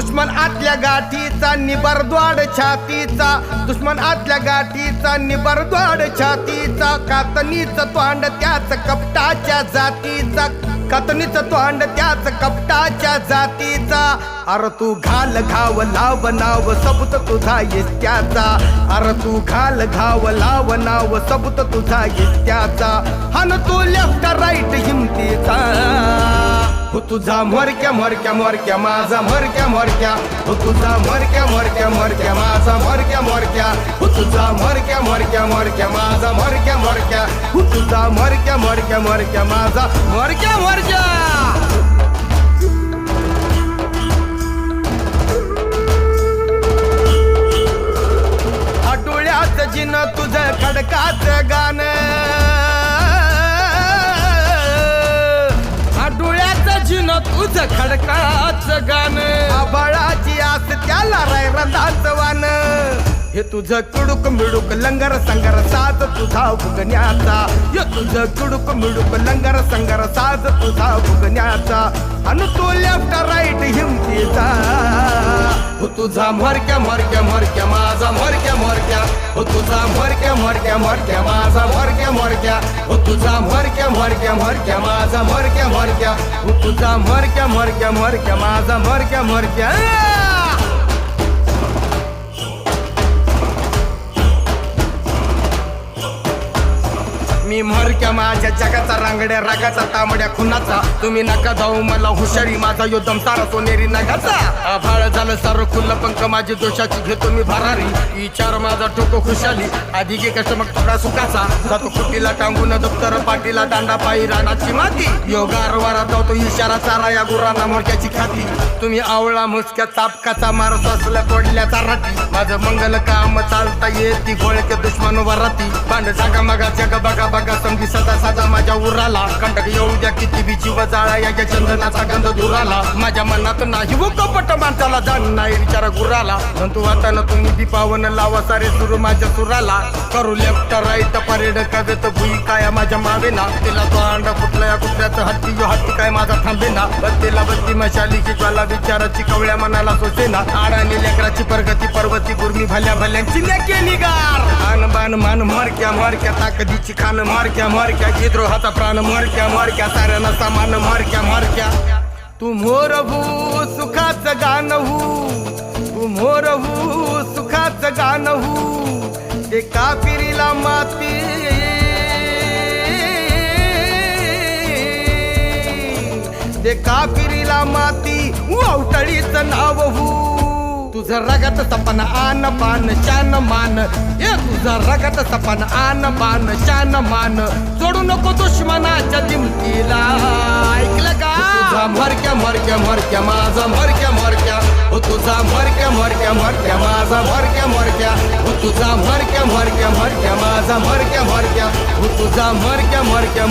दुश्मन आतल्या गाठीचा निबरद्वाड छातीचा, दुश्मन आतल्या गाठीचा निबरद्वाड छातीचा, कातनीच तोंड त्याच कपटाच्या जातीचा, कातनीच तोंड त्याच कपटाच्या जातीचा. अर तू घाल घाव लाव नाव सबूत तुझा इत्याचा, अर तू घाल घाव लाव नाव सबूत तुझा इत्याचा. हन तू लेफ्ट राईट हिमतीचा, हो तुझा मोरक्या मोरक्या मोरक्या माझा मोरक्या मोरक्या, हो तुझा मोरक्या मोरक्या मोरक्या माझा मोरक्या मोरक्या, हो तुझा मोरक्या मोरक्या मोरक्या माझा मोरक्या मोरक्या, हो तुझा मोरक्या मोरक्या मोरक्या माझा मोरक्या मोरक्या. डोळ्यात जिन तुझं खडकाचं गाणं, डोळ्याचं जिन तुझं खडकाचं गाणं, आबाळाची आस त्याला रंदाचं वान. हे तुझं कुडुक मिडुक लंगर संगर साज तुझा फुगण्याचा, हे तुझं कुडुक मिडुक लंगर संगर साज तुझा फुगण्याचा. अन तू लेफ्ट राईट हिमतीचा, हो तुझा मोरक्या मोरक्या मोरक्या माझा मोरक्या मोरक्या, हो तुझा मोरक्या मोरक्या मोरक्या माझा मोरक्या मोरक्या, हो तुझा मोरक्या मोरक्या मोरक्या माझा मोरक्या मोरक्या, हो तुझा मोरक्या मोरक्या मोरक्या माझा मोरक्या मोरक्या. मी मोरक्या माझ्या जगाचा रांगड्या रागाचा तांबड्या खुनाचा, तुम्ही नका जाऊ मला हुशारी माझा योद्धम सारा सोनेरी नगाचा. आभाळ झालं सारं खुल्लं पंख माझी दोषाची घेतो मी भरारी, विचार माझा ठोको खुशाली आधी घे कष्ट मग थोडा सुखाचा. जातो कुटीला टांगून दप्तर पाटीला दांडा पायी रानाची माती, योगार वारा जातो इशारा चारा या गुरांना मोरक्याची खाती. तुम्ही आवळा मुसक्या चापकाचा मारत असल्या तोडल्याचा राटी, माझं मंगल काम चालता येती गोळ्याच्या दुश्मन वराती. पांड जागा मगा जग बघा बघा समजी सदा साधा माझ्या उराला, कंटक येऊ द्या किती बी जीव जाळा या चंदनाचा गंध धुराला. माझ्या मनात नाही वो कपट माणसाला जाण नाही विचारा गुराला, म्हणतो आता ना तुम्ही दीपावन लावा सारे सुरू माझ्या सुराला. करू लेफ्ट राईट परेड कगत भुई काय माझ्या मावेना, तिला तो अंडा फुटला या कुत्र्याचं हत्ती जो हत्ती काय माझा थांबेना. बत्तीला बत्ती मशालीची ज्वाला विचाराची कवळ्या मनाला सोसेना, आडाने लेकराची प्रगती पर्वती गुरमी भल्या भल्यांची केली गार. आन बान मान मोरक्या मोरक्या ताकदीची खान मोरक्या मोरक्या, विद्रोहाचा प्राण मोरक्या मोरक्या, साऱ्यांना सामान मोरक्या मोरक्या. तू मोर हो सुखाचं गाणं हो, तू मोर हो सुखाचं गाणं हो, ते कापिरीला माती ते कापिरीला माती वावटळीचं नाव हो. तुझं रगत सपन आन बान शान मान, हे तुझं रगत सपन आन बान शान मान, सोडू नको दुश्मनाच्या दिमतीला. ऐकलं का? तुझा मोरक्या मोरक्या मोरक्या माझा मोरक्या मोरक्या, हो तुझा मोरक्या मोरक्या मोरक्या माझा मोरक्या मोरक्या, हो तुझा मोरक्या मोरक्या मोरक्या माझा मोरक्या मोरक्या, हो तुझा मोरक्या मोरक्या